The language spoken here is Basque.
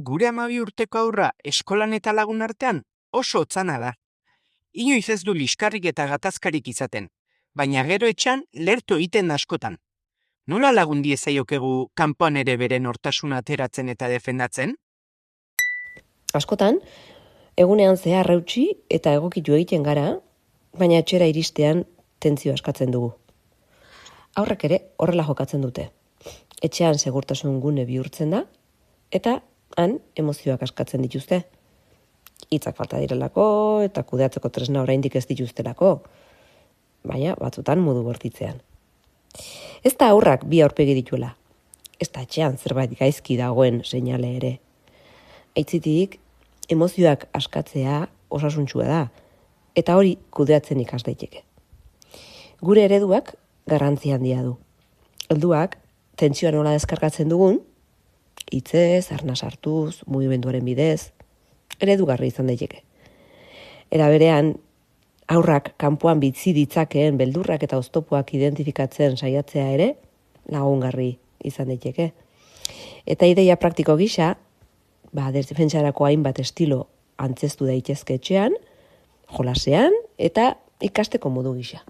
Gure 12 urteko haurra eskolan eta lagun artean oso hotzana da. Inoiz ez du liskarrik eta gatazkarik izaten, baina gero etxan lertu egiten da askotan. Nola lagun diezaiokegu kanpoan ere bere nortasuna ateratzen eta defendatzen? Askotan, egunean zehar eutsi eta egokitu egiten gara, baina etxera iristean tentzio askatzen dugu. Aurrek ere horrela jokatzen dute. Etxean segurtasun gune bihurtzen da, eta han emozioak askatzen dituzte. Hitzak falta direlako eta kudeatzeko tresna oraindik ez dituztelako, baina batzutan modu bortitzean. Ez da aurrak bi aurpegi dituela, ez da etxean zerbait gaizki dagoen seinale ere. Aitzitik, emozioak askatzea osasuntsua da, eta hori kudeatzen ikas daiteke. Gure ereduak garrantzi handia du. Helduak tentsioa nola deskargatzen dugun, hitzez, arnas hartuz, mugimenduaren bidez, eredugarri izan daiteke. Era berean, aurrak kanpoan bizi ditzakeen beldurrak eta oztopoak identifikatzen saiatzea ere lagungarri izan daiteke. Eta ideia praktiko gisa, defentsarako hainbat estilo antzestu daitezke etxean, jolasean eta ikasteko modu gisa.